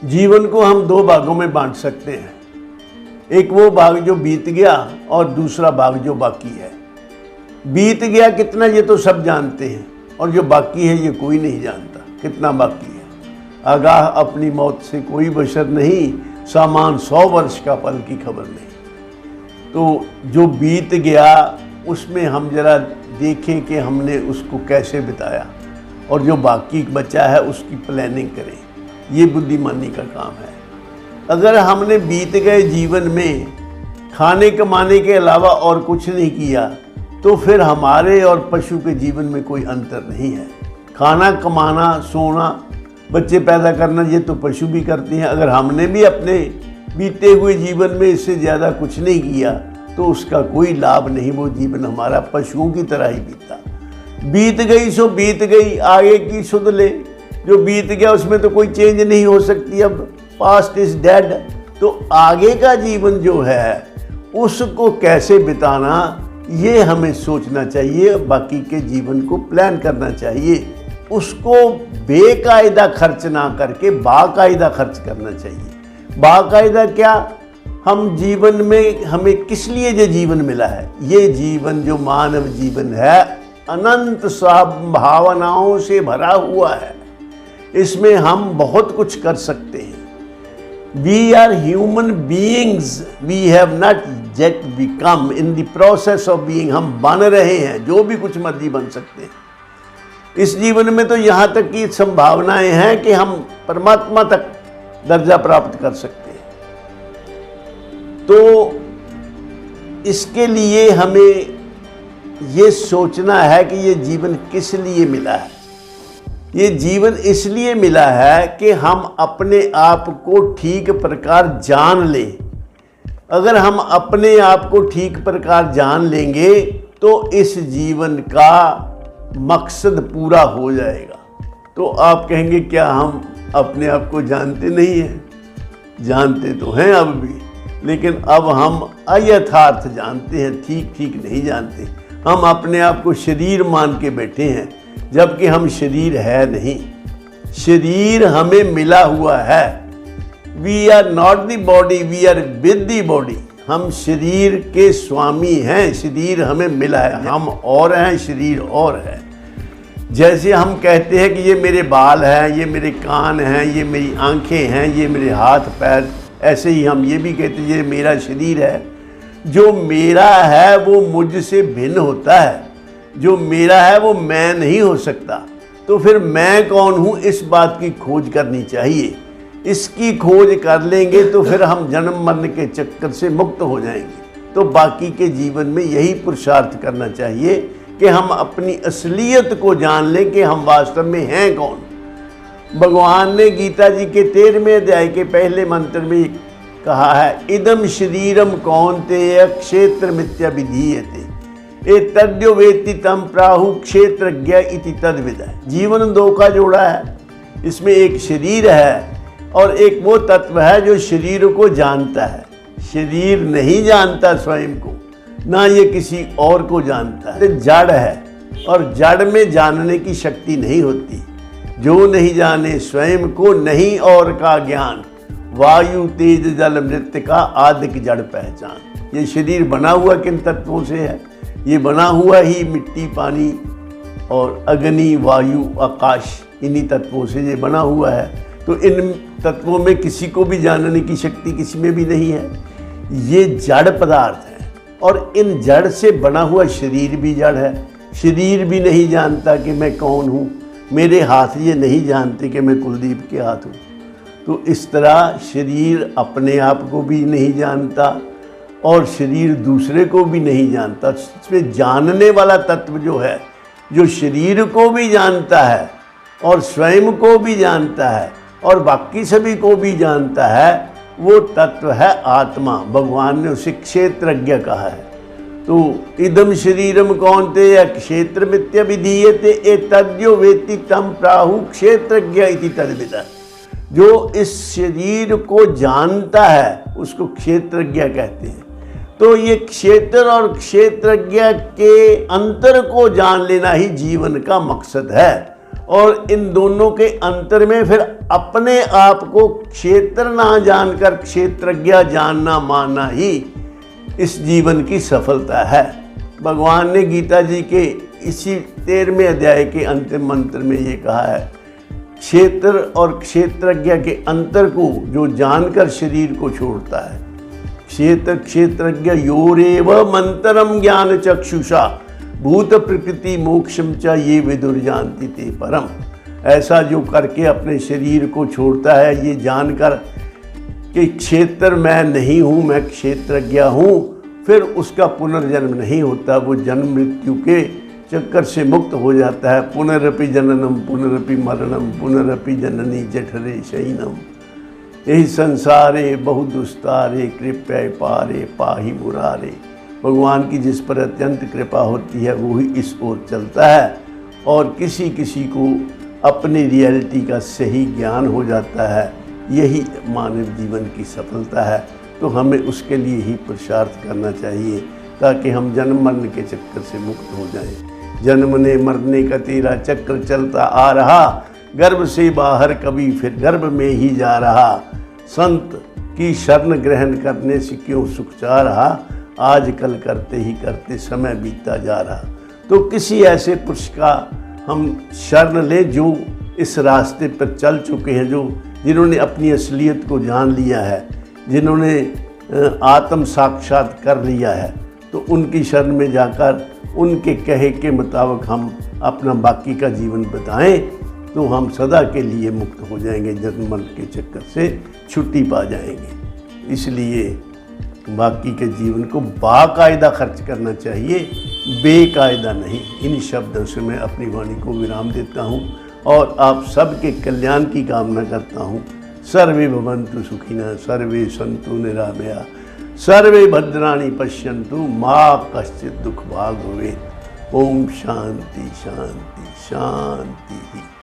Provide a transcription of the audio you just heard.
जीवन को हम दो भागों में बांट सकते हैं। एक वो भाग जो बीत गया और दूसरा भाग जो बाकी है। बीत गया कितना ये तो सब जानते हैं, और जो बाकी है ये कोई नहीं जानता कितना बाकी है। आगाह अपनी मौत से कोई बशर नहीं, सामान 100 वर्ष का पल की खबर नहीं। तो जो बीत गया उसमें हम जरा देखें कि हमने उसको कैसे बिताया, और जो बाकी बचा है उसकी प्लानिंग करें। ये बुद्धिमानी का काम है। अगर हमने बीत गए जीवन में खाने कमाने के अलावा और कुछ नहीं किया तो फिर हमारे और पशु के जीवन में कोई अंतर नहीं है। खाना कमाना, सोना, बच्चे पैदा करना ये तो पशु भी करते हैं। अगर हमने भी अपने बीते हुए जीवन में इससे ज़्यादा कुछ नहीं किया तो उसका कोई लाभ नहीं। वो जीवन हमारा पशुओं की तरह ही बीता। बीत गई सो बीत गई, आगे की सुध ले। जो बीत गया उसमें तो कोई चेंज नहीं हो सकती। अब पास्ट इज डेड। तो आगे का जीवन जो है उसको कैसे बिताना ये हमें सोचना चाहिए। बाकी के जीवन को प्लान करना चाहिए। उसको बेकायदा खर्च ना करके बाकायदा खर्च करना चाहिए। बाकायदा क्या, हम जीवन में हमें किस लिए ये जीवन मिला है? ये जीवन जो मानव जीवन है अनंत संभावनाओं से भरा हुआ है। इसमें हम बहुत कुछ कर सकते हैं। We are human beings, we have not yet become, in the process of being हम बन रहे हैं। जो भी कुछ मर्जी बन सकते हैं इस जीवन में। तो यहाँ तक की संभावनाएं हैं कि हम परमात्मा तक दर्जा प्राप्त कर सकते हैं। तो इसके लिए हमें ये सोचना है कि ये जीवन किस लिए मिला है। ये जीवन इसलिए मिला है कि हम अपने आप को ठीक प्रकार जान लें। अगर हम अपने आप को ठीक प्रकार जान लेंगे तो इस जीवन का मकसद पूरा हो जाएगा। तो आप कहेंगे क्या हम अपने आप को जानते नहीं हैं? जानते तो हैं अब भी, लेकिन अब हम अयथार्थ जानते हैं, ठीक ठीक नहीं जानते। हम अपने आप को शरीर मान के बैठे हैं जबकि हम शरीर है नहीं। शरीर हमें मिला हुआ है। We are not the body, we are with the body. हम शरीर के स्वामी हैं। शरीर हमें मिला है। हम और हैं, शरीर और है। जैसे हम कहते हैं कि ये मेरे बाल हैं, ये मेरे कान हैं, ये मेरी आंखें हैं, ये मेरे हाथ पैर, ऐसे ही हम ये भी कहते हैं ये मेरा शरीर है। जो मेरा है वो मुझसे भिन्न होता है। जो मेरा है वो मैं नहीं हो सकता। तो फिर मैं कौन हूँ, इस बात की खोज करनी चाहिए। इसकी खोज कर लेंगे तो फिर हम जन्म मरण के चक्कर से मुक्त हो जाएंगे। तो बाकी के जीवन में यही पुरुषार्थ करना चाहिए कि हम अपनी असलियत को जान लें कि हम वास्तव में हैं कौन। भगवान ने गीता जी के 13वें अध्याय के पहले मंत्र में कहा है, इदम शरीरम कौन्तेय क्षेत्र मिथ्या विधीयते एतद्यो वेत्ति तम प्राहु क्षेत्रज्ञ इति तद्विद। जीवन दो का जोड़ा है। इसमें एक शरीर है और एक वो तत्व है जो शरीर को जानता है। शरीर नहीं जानता स्वयं को, ना ये किसी और को जानता है। जड़ है और जड़ में जानने की शक्ति नहीं होती। जो नहीं जाने स्वयं को, नहीं और का ज्ञान, वायु तेज जल मृत्तिका आदि की जड़ पहचान। ये शरीर बना हुआ किन तत्वों से है? ये बना हुआ ही मिट्टी, पानी और अग्नि, वायु, आकाश, इन्हीं तत्वों से ये बना हुआ है। तो इन तत्वों में किसी को भी जानने की शक्ति किसी में भी नहीं है। ये जड़ पदार्थ है और इन जड़ से बना हुआ शरीर भी जड़ है। शरीर भी नहीं जानता कि मैं कौन हूँ। मेरे हाथ ये नहीं जानते कि मैं कुलदीप के हाथ हूँ। तो इस तरह शरीर अपने आप को भी नहीं जानता और शरीर दूसरे को भी नहीं जानता। इसमें जानने वाला तत्व जो है, जो शरीर को भी जानता है और स्वयं को भी जानता है और बाकी सभी को भी जानता है, वो तत्व है आत्मा। भगवान ने उसे क्षेत्रज्ञ कहा है। तो इदम शरीरम कौन्तेय क्षेत्र मिथ्या विधीयते एतद्यो वेत्ति तम प्राहु क्षेत्रज्ञ इति तद्विद। जो इस शरीर को जानता है उसको क्षेत्रज्ञ कहते हैं। तो ये क्षेत्र और क्षेत्रज्ञ के अंतर को जान लेना ही जीवन का मकसद है। और इन दोनों के अंतर में फिर अपने आप को क्षेत्र ना जानकर क्षेत्रज्ञ जानना मानना ही इस जीवन की सफलता है। भगवान ने गीता जी के इसी 13वें अध्याय के अंतिम मंत्र में ये कहा है, क्षेत्र और क्षेत्रज्ञ के अंतर को जो जानकर शरीर को छोड़ता है, क्षेत्र क्षेत्रज्ञ योरेव मंतरम ज्ञान चक्षुषा भूत प्रकृति मोक्षम च ये विदुर जानती ते परम। ऐसा जो करके अपने शरीर को छोड़ता है, ये जानकर कि क्षेत्र मैं नहीं हूँ, मैं क्षेत्रज्ञ हूँ, फिर उसका पुनर्जन्म नहीं होता, वो जन्म मृत्यु के चक्कर से मुक्त हो जाता है। पुनरपि जननम पुनरपि मरणम पुनरपि जननी जठरे शयनम यही संसारे बहुदुस्तारे कृपया पारे पाही मुरारे। भगवान की जिस पर अत्यंत कृपा होती है वो ही इस ओर चलता है और किसी किसी को अपनी रियलिटी का सही ज्ञान हो जाता है। यही मानव जीवन की सफलता है। तो हमें उसके लिए ही पुरुषार्थ करना चाहिए ताकि हम जन्म मरण के चक्कर से मुक्त हो जाएं। जन्मने मरने का तेरा चक्र चलता आ रहा, गर्भ से बाहर कभी फिर गर्भ में ही जा रहा। संत की शरण ग्रहण करने से क्यों सुख चाह रहा, आजकल करते ही करते समय बीतता जा रहा। तो किसी ऐसे पुरुष का हम शरण लें जो इस रास्ते पर चल चुके हैं, जिन्होंने अपनी असलियत को जान लिया है, जिन्होंने आत्म साक्षात कर लिया है। तो उनकी शरण में जाकर उनके कहे के मुताबिक हम अपना बाकी का जीवन बिताएं तो हम सदा के लिए मुक्त हो जाएंगे, जन्म मरण के चक्कर से छुट्टी पा जाएंगे। इसलिए बाकी के जीवन को बाकायदा खर्च करना चाहिए, बेकायदा नहीं। इन शब्दों से मैं अपनी वाणी को विराम देता हूँ और आप सबके कल्याण की कामना करता हूँ। सर्वे भवन्तु सुखिनः, सर्वे सन्तु निरामया, सर्वे भद्राणि पश्यन्तु, मा कश्चित् दुःख भाग् भवेत्। ओम शांति शांति शांति।